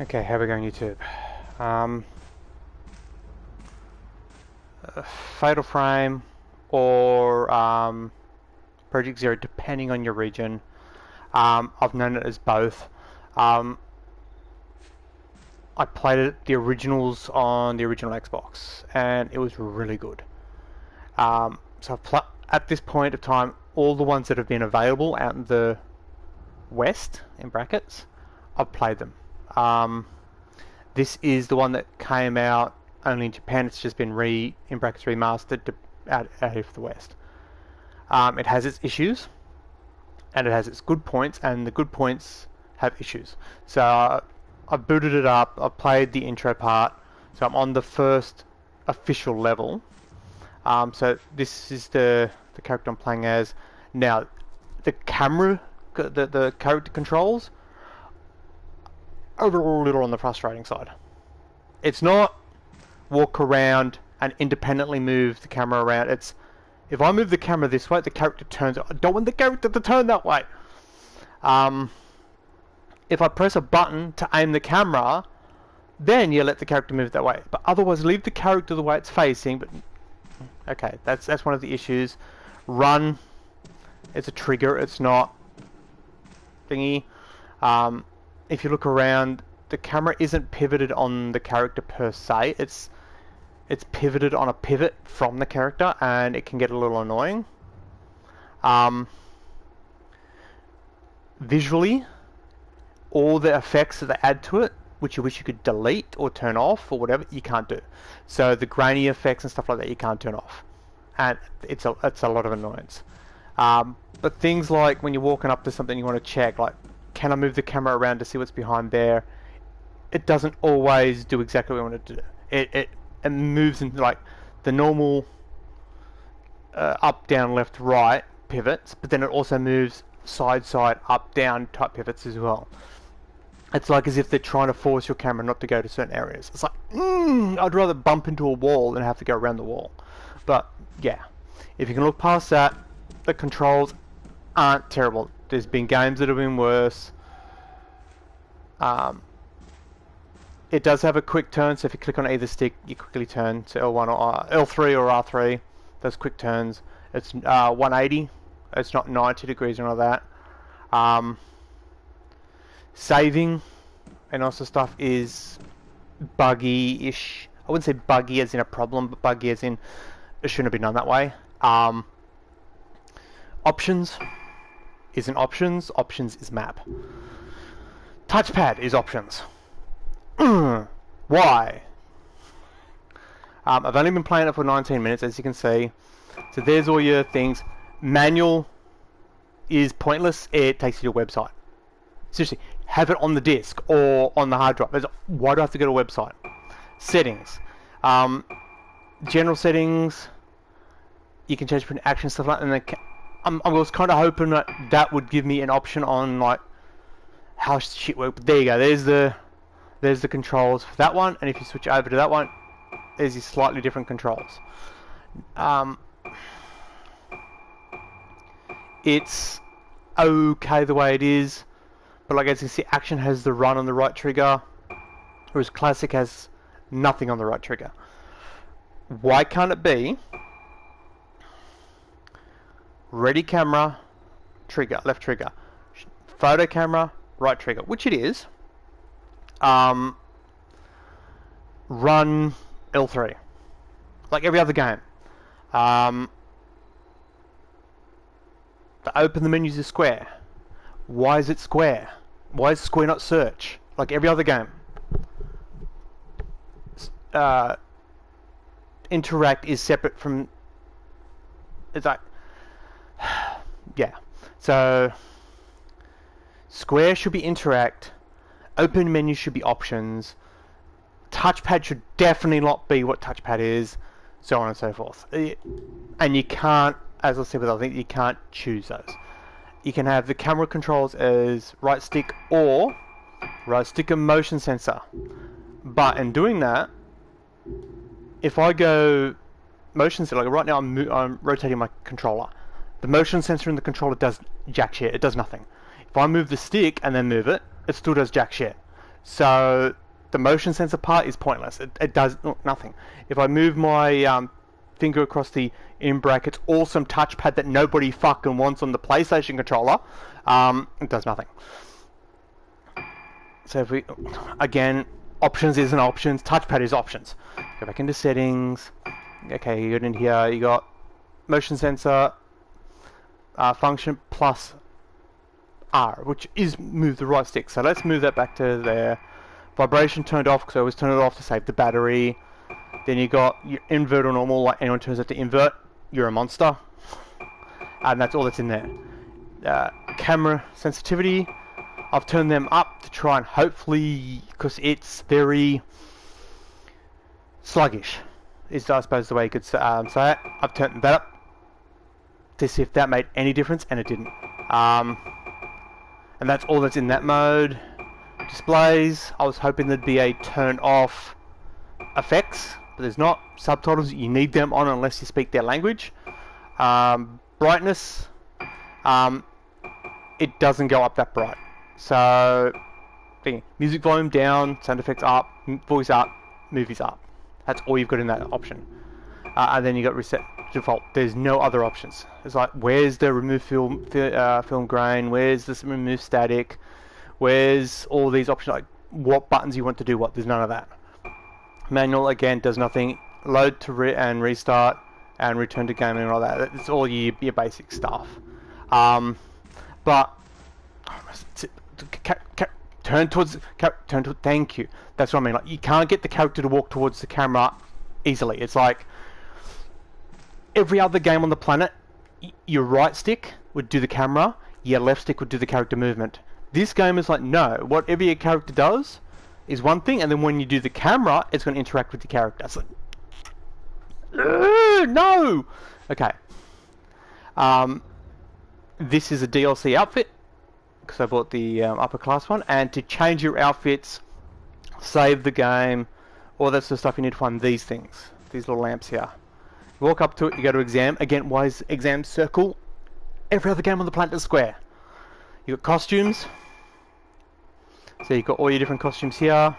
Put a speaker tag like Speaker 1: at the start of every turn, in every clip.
Speaker 1: Okay, how are we going YouTube? Um, Fatal Frame or Project Zero, depending on your region. I've known it as both. Um, I played it, the originals on the original Xbox, and it was really good. So at this point of time, all the ones that have been available out in the West, in brackets, I've played them. This is the one that came out only in Japan. It's just been in brackets remastered out here for the West. It has its issues and it has its good points, and the good points have issues. So I booted it up. I played the intro part. So I'm on the first official level. So this is the character I'm playing as. Now, the character controls are a little on the frustrating side. It's not walk around and independently move the camera around. It's if I move the camera this way, the character turns. I don't want the character to turn that way. If I press a button to aim the camera, then you let the character move that way. But otherwise, leave the character the way it's facing. But okay, that's one of the issues. Run. It's a trigger. It's not thingy. If you look around, the camera isn't pivoted on the character per se. It's pivoted on a pivot from the character, and it can get a little annoying. Visually, all the effects that they add to it, which you wish you could delete or turn off or whatever, you can't do. So the grainy effects and stuff like that, you can't turn off, and it's a lot of annoyance. But things like when you're walking up to something you want to check, like, can I move the camera around to see what's behind there? It doesn't always do exactly what I want it to do. It moves in like the normal up, down, left, right pivots, but then it also moves side, side, up, down type pivots as well. It's like as if they're trying to force your camera not to go to certain areas. It's like, I'd rather bump into a wall than have to go around the wall. But yeah, if you can look past that, the controls aren't terrible. There's been games that have been worse. It does have a quick turn, so if you click on either stick, you quickly turn to L1 or L3 or R3. Those quick turns. It's 180. It's not 90 degrees or all that. Saving and also stuff is buggy-ish. I wouldn't say buggy as in a problem, but buggy as in it shouldn't have been done that way. Options isn't options. Options is map. Touchpad is options. Why? I've only been playing it for 19 minutes, as you can see. So there's all your things. Manual is pointless. It takes you to a website. Seriously, have it on the disk or on the hard drive. Why do I have to go to a website? Settings. General settings. You can change different action stuff like that. And I was kind of hoping that would give me an option on like how shit works. But there you go. There's the controls for that one, and if you switch over to that one, there's these slightly different controls. It's okay the way it is, but like as you can see, Action has the run on the right trigger, whereas Classic has nothing on the right trigger. Why can't it be ready camera, trigger, left trigger, photo camera, right trigger, which it is. Run L3 like every other game. To open the menus is square. Why is it square? Why is square not search like every other game? Interact is separate from. It's like yeah. So square should be interact. Open menu should be options. Touchpad should definitely not be what touchpad is, so on and so forth. And you can't, as I said with other things, you can't choose those. You can have the camera controls as right stick or right stick and motion sensor. But in doing that, if I go motion sensor, like right now I'm rotating my controller. The motion sensor in the controller does jack shit. It does nothing. If I move the stick and then move it, it still does jack shit. So the motion sensor part is pointless. It does nothing. If I move my finger across the in brackets awesome touchpad that nobody fucking wants on the PlayStation controller, it does nothing. So if we, again, options isn't options, touchpad is options. Go back into settings. Okay, you got in here, you got motion sensor function plus R, which is move the right stick. So let's move that back to there. Vibration turned off because I always turn it off to save the battery. Then you got your invert or normal, like anyone turns it to invert, you're a monster. And that's all that's in there. Camera sensitivity, I've turned them up to try and hopefully, because it's very sluggish, is I suppose the way you could say it. I've turned that up to see if that made any difference, and it didn't. And that's all that's in that mode. Displays, I was hoping there'd be a turn off effects, but there's not. Subtitles, you need them on unless you speak their language. Brightness, it doesn't go up that bright. So, music volume down, sound effects up, voice up, movies up. That's all you've got in that option. And then you got reset default. There's no other options. It's like, where's the remove film grain? Where's this remove static? Where's all these options? Like, what buttons you want to do what? There's none of that. Manual again does nothing. Load to restart and return to gaming and all that. It's all your basic stuff. But turn towards. Thank you. That's what I mean. Like, you can't get the character to walk towards the camera easily. It's like every other game on the planet. Your right stick would do the camera. Your left stick would do the character movement. This game is like, no. Whatever your character does is one thing, and then when you do the camera, it's going to interact with the character. It's like, no. Okay. This is a DLC outfit because I bought the upper class one, and to change your outfits, save the game, all that sort of stuff, you need to find these things, these little lamps here. You walk up to it, you go to exam. Again, why is exam circle? Every other game on the planet is square. You got costumes. So you've got all your different costumes here.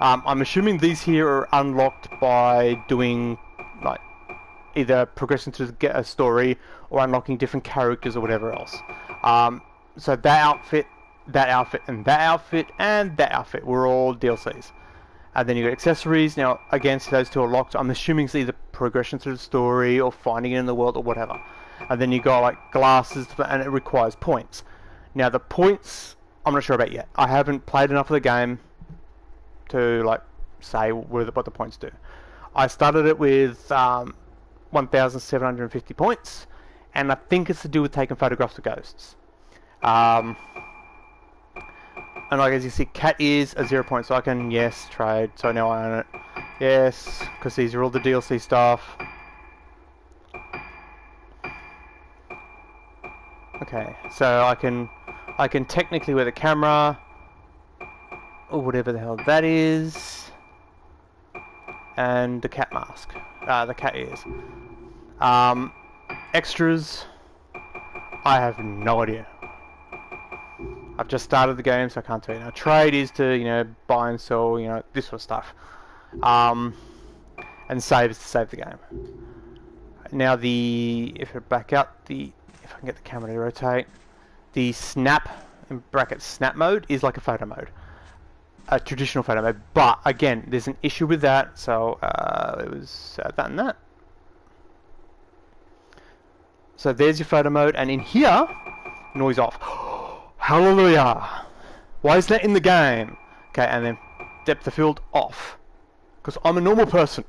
Speaker 1: I'm assuming these here are unlocked by doing, like, either progressing to get a story or unlocking different characters or whatever else. So that outfit, and that outfit, and that outfit were all DLCs. And then you got accessories. Now, again, so those two are locked. I'm assuming it's either progression through the story or finding it in the world or whatever. And then you got like glasses, and it requires points. Now the points, I'm not sure about yet. I haven't played enough of the game to like say what the points do. I started it with 1,750 points, and I think it's to do with taking photographs of ghosts. And like as you see, cat is a 0 point, so I can trade. So now I own it. Yes, because these are all the DLC stuff. Okay, so I can technically wear the camera, or whatever the hell that is, and the cat mask, the cat ears. Extras, I have no idea. I've just started the game, so I can't tell you. Now, trade is to, buy and sell, this sort of stuff. And save is to save the game. Now if I back out if I can get the camera to rotate, the snap, in brackets snap mode, is like a photo mode. A traditional photo mode. But, again, there's an issue with that, so it was that and that. So there's your photo mode, and in here, noise off. Hallelujah! Why is that in the game? Okay, and then depth of field off. Because I'm a normal person.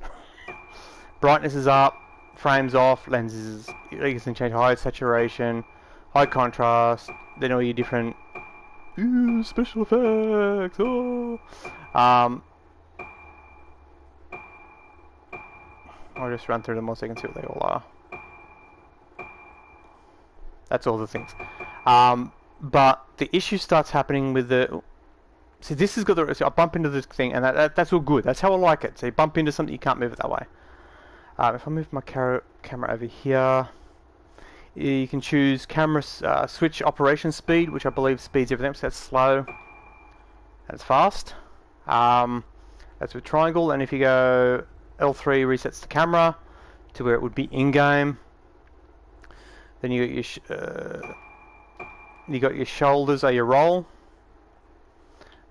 Speaker 1: Brightness is up, frames off, lenses, you can change high saturation, high contrast, then all your different special effects. Oh. I'll just run through them all so you can see what they all are. That's all the things. But the issue starts happening with the... See, this has got the... So I bump into this thing, and that's all good. That's how I like it. So you bump into something, you can't move it that way. If I move my camera over here, you can choose camera switch operation speed, which I believe speeds everything up, so that's slow. and it's fast. That's with triangle, and if you go L3 resets the camera to where it would be in-game. Then you got your shoulders are your roll,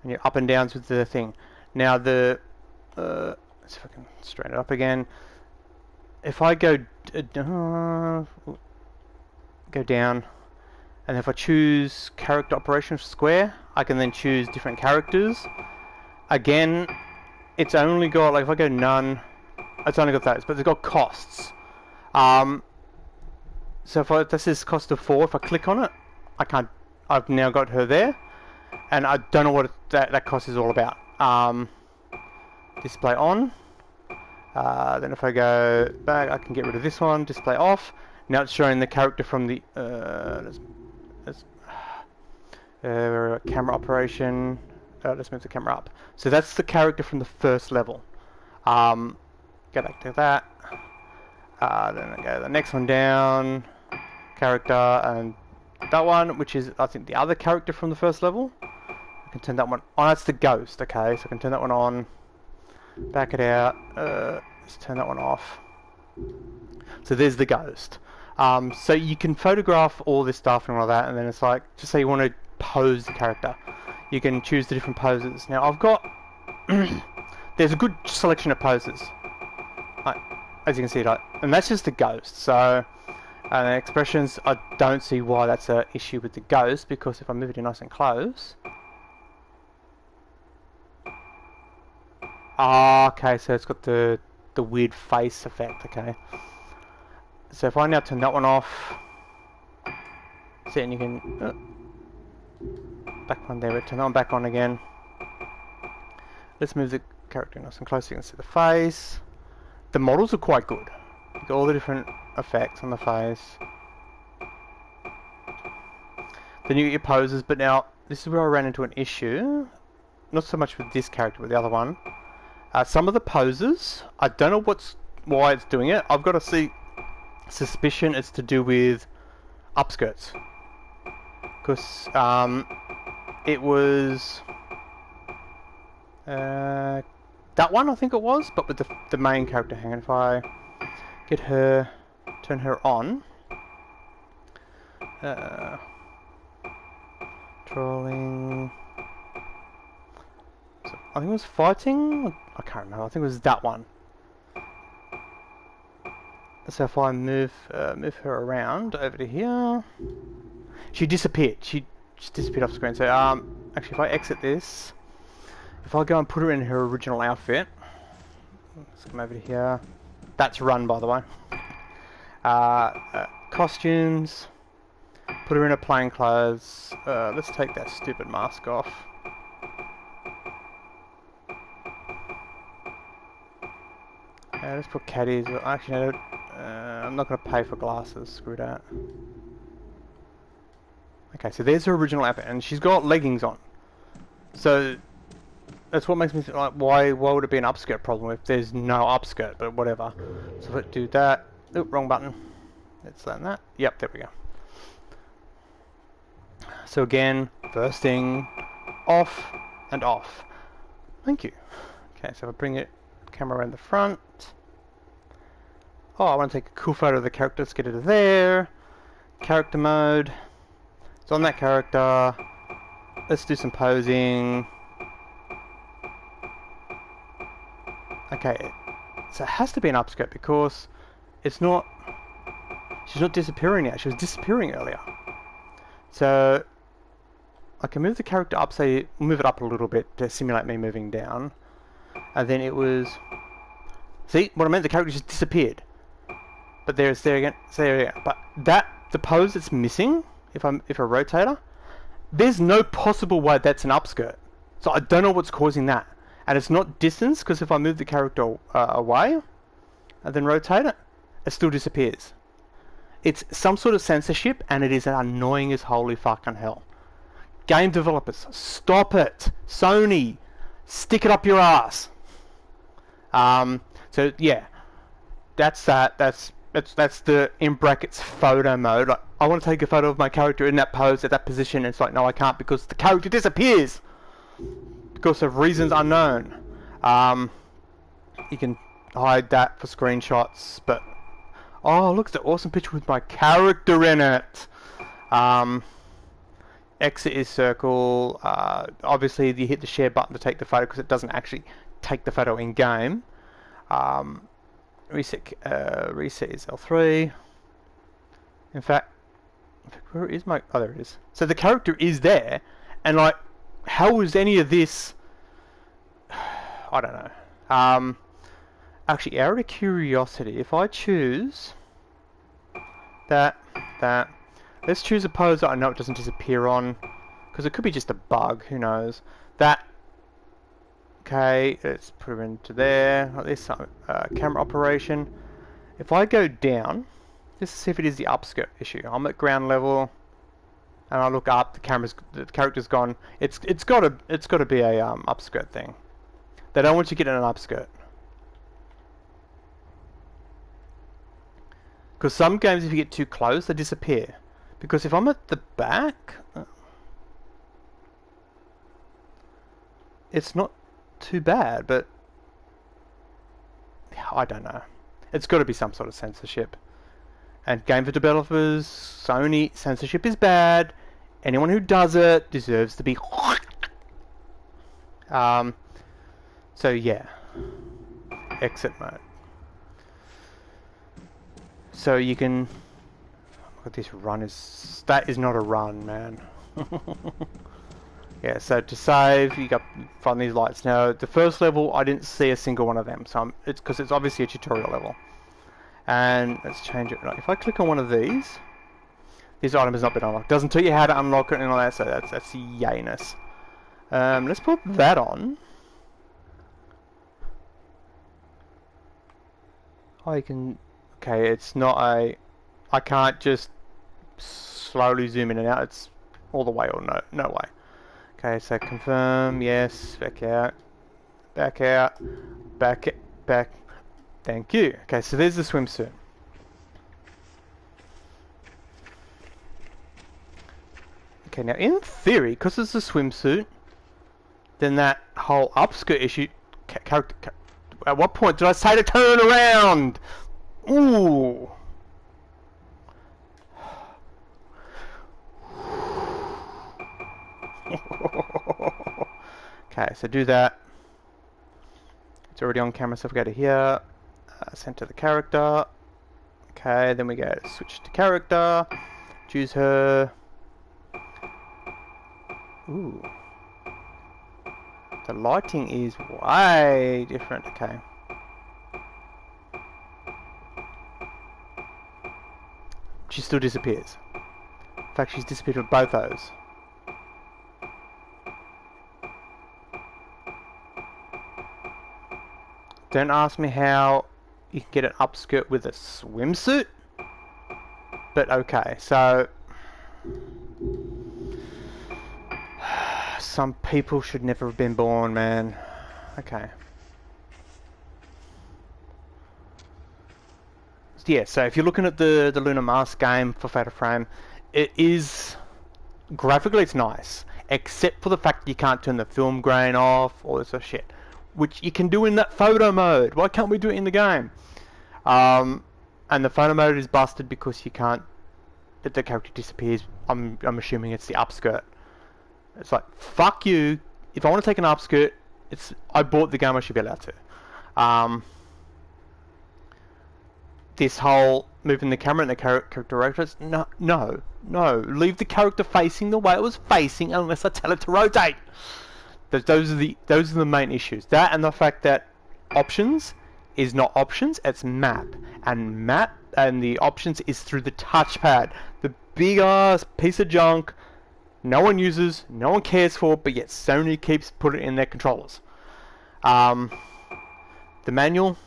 Speaker 1: and your up and downs with the thing. Now let's see if I can straighten it up again. If I go down, and if I choose character operation square, I can then choose different characters. Again, it's only got, like, if I go none, it's only got those, but they've got costs. So if this is cost of 4, if I click on it, I can't. I've now got her there, and I don't know what that cost is all about. Display on. Then if I go back, I can get rid of this one. Display off. Now it's showing the character from the camera operation. Let's move the camera up. So that's the character from the first level. Go back to that. Then I go the next one down. Character, and that one, which is I think the other character from the first level. I can turn that one on. That's the ghost. Okay, so I can turn that one on. Back it out. Let's turn that one off. So there's the ghost. So you can photograph all this stuff and all that, and then it's like, just say you want to pose the character, you can choose the different poses. Now I've got there's a good selection of poses, like, as you can see, like, and that's just the ghost. So expressions, I don't see why that's an issue with the ghost, because if I move it in nice and close. Okay, so it's got the weird face effect. Okay, so if I now turn that one off, see, and you can back one there, but turn that one back on again. Let's move the character nice and close so you can see the face. The models are quite good. You got all the different effects on the face. Then you get your poses, but now this is where I ran into an issue. Not so much with this character, but the other one. Some of the poses, I don't know why it's doing it. I've got a suspicion it's to do with upskirts, because it was that one, I think it was, but with the main character. Hang on, if I get her, turn her on. Trolling. So I think it was fighting. I can't remember. I think it was that one. So if I move her around over to here, she disappeared. She just disappeared off screen. So actually, if I exit this, if I go and put her in her original outfit, let's come over to here. That's run, by the way. Costumes. Put her in her plain clothes. Let's take that stupid mask off. Let's put caddies. Actually, no, I'm not going to pay for glasses. Screw that. Okay, so there's her original outfit, and she's got leggings on. So that's what makes me think, like, why would it be an upskirt problem if there's no upskirt? But whatever. So let's do that. Oop, wrong button. Let's learn that. Yep, there we go. So again, first thing, off and off. Thank you. Okay, so if I bring it, camera around the front. Oh, I want to take a cool photo of the character. Let's get it there. Character mode. It's on that character. Let's do some posing. Okay, so it has to be an upskirt because it's not. She's not disappearing now. She was disappearing earlier. So I can move the character up, say, move it up a little bit to simulate me moving down. And then it was... See, what I meant, the character just disappeared. But there again, there again. But the pose that's missing, if I rotate her, there's no possible way that's an upskirt. So I don't know what's causing that. And it's not distance, because if I move the character away, and then rotate it, it still disappears. It's some sort of censorship, and it is annoying as holy fucking hell. Game developers, stop it. Sony, stick it up your ass. So yeah, that's that. That's the, in brackets, photo mode. Like, I want to take a photo of my character in that pose at that position. And it's like, no, I can't, because the character disappears. because of reasons unknown. You can hide that for screenshots, but oh, look at the awesome picture with my character in it. Exit is circle. Obviously, you hit the share button to take the photo because it doesn't actually take the photo in game. Reset is L3. In fact, where is my... Oh, there it is. So the character is there, and like, how was any of this... I don't know. Actually, out of curiosity, if I choose that, let's choose a pose that I know it doesn't disappear on, because it could be just a bug, who knows. That, okay, let's put it into there, like this, camera operation. If I go down, just to see if it is the upskirt issue. I'm at ground level, and I look up, the character's gone. It's got to be a upskirt thing. They don't want you to get an upskirt. Because some games, if you get too close, they disappear. Because if I'm at the back, it's not too bad, but I don't know. It's got to be some sort of censorship. And game for developers, Sony, censorship is bad. Anyone who does it deserves to be... So yeah. Exit mode. So you can... Look at this run is... That is not a run, man. Yeah, so to save, you got find these lights. Now, the first level, I didn't see a single one of them. So it's because it's obviously a tutorial level. And let's change it. If I click on one of these, this item has not been unlocked. Doesn't tell you how to unlock it and all that, so that's yayness. Let's put that on. I can... Okay, it's not a... I can't just slowly zoom in and out. It's all the way or no way. Okay, so confirm, yes, back out, back out, back. Thank you. Okay, so there's the swimsuit. Okay, now in theory, because it's a swimsuit, then that whole upskirt issue... At what point did I say to turn around? Ooh. Okay, so do that. It's already on camera, so if we go to here, center the character. Okay, then we go to switch to character, choose her. Ooh. The lighting is way different. Okay. She still disappears. In fact, she's disappeared with both those. Don't ask me how you can get an upskirt with a swimsuit. But okay, so... Some people should never have been born, man. Okay. Yeah, so if you're looking at the Lunar Mask game for Fatel Frame, it is... Graphically, it's nice. Except for the fact that you can't turn the film grain off, all this sort of shit. Which you can do in that photo mode. Why can't we do it in the game? And the photo mode is busted because you can't... The character disappears. I'm assuming it's the upskirt. It's like, fuck you. If I want to take an upskirt, I bought the game, I should be allowed to. This whole moving the camera and the character rotates, no. Leave the character facing the way it was facing unless I tell it to rotate. Those are the main issues. That and the fact that options is not options, it's map. And map and the options is through the touchpad. The big ass piece of junk no one uses, no one cares for, but yet Sony keeps putting it in their controllers. The manual,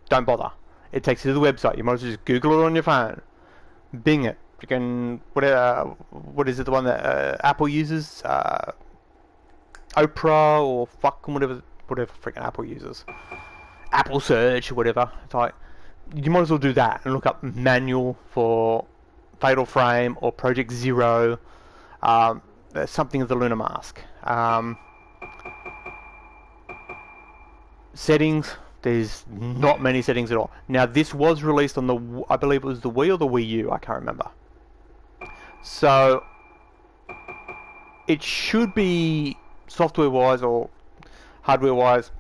Speaker 1: don't bother. It takes you to the website. You might as well just Google it on your phone. Bing it. You can, what is it, the one that Apple uses? Oprah or fucking whatever freaking Apple uses. Apple search or whatever. It's like, you might as well do that and look up manual for Fatel Frame or Project Zero, something of the Lunar Mask. Settings, there's not many settings at all. Now this was released on the, I believe it was the Wii or the Wii U, I can't remember. So it should be, software wise or hardware wise,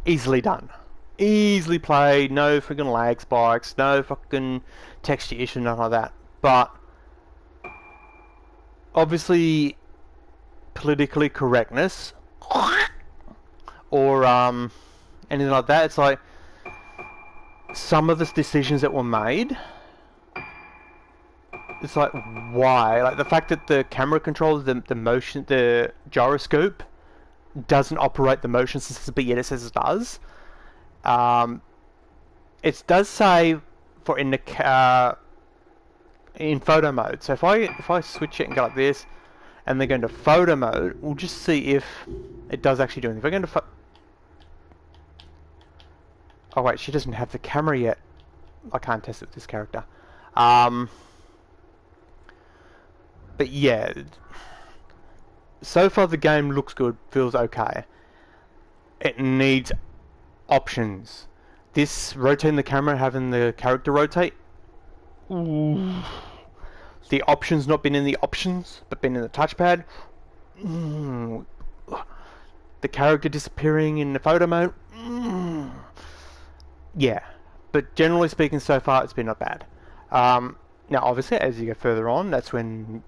Speaker 1: easily done. Easily played, no freaking lag spikes, no fucking texture issues, nothing like that. But obviously politically correctness or anything like that, it's like some of the decisions that were made, it's like, why? Like the fact that the camera controls the motion, the gyroscope doesn't operate the motion sensors, but yet it says it does. It does say for in photo mode. So if I switch it and go like this, and then go into photo mode, we'll just see if it does actually do anything. If I go into oh wait, she doesn't have the camera yet. I can't test it with this character. But yeah, so far the game looks good, feels okay. It needs options. This rotating the camera, having the character rotate, ooh. The options not been in the options, but been in the touchpad. The character disappearing in the photo mode. Yeah, but generally speaking, so far it's been not bad. Now, obviously, as you go further on, that's when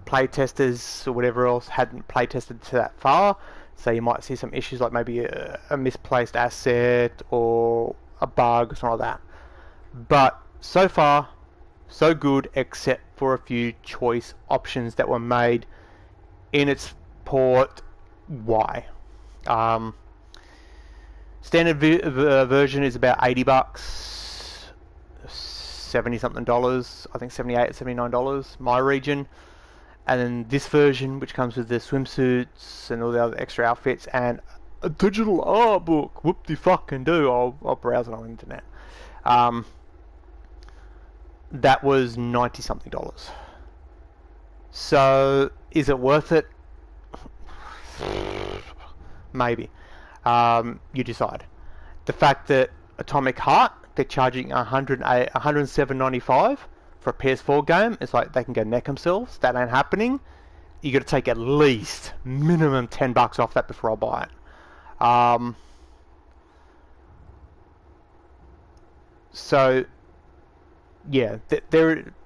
Speaker 1: play testers or whatever else hadn't play tested to that far. So you might see some issues like maybe a misplaced asset or a bug or something like that. But so far, so good, except for a few choice options that were made in its port. Why? Standard version is about $80, 70 something dollars. I think $78, $79, my region. And then this version, which comes with the swimsuits and all the other extra outfits and a digital art book. Whoop-de-fucking-do. I'll browse it on the internet. That was $90 something. So, is it worth it? Maybe. You decide. The fact that Atomic Heart, they're charging $107.95 for a PS4 game, it's like they can go neck themselves. That ain't happening. You got to take at least minimum $10 off that before I buy it. So yeah,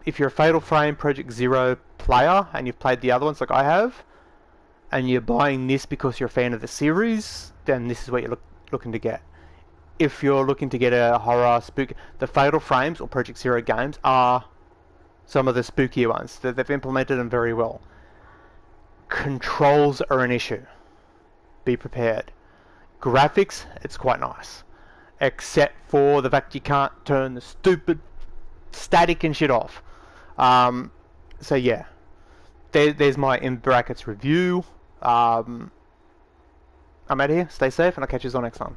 Speaker 1: if you're a Fatal Frame Project Zero player and you've played the other ones like I have, and you're buying this because you're a fan of the series, then this is what you're looking to get. If you're looking to get a horror spook, the Fatal Frames or Project Zero games are some of the spookier ones. They've implemented them very well. Controls are an issue. Be prepared. Graphics, it's quite nice. Except for the fact you can't turn the stupid static and shit off. So yeah. There's my in brackets review. I'm out of here. Stay safe and I'll catch you on next time.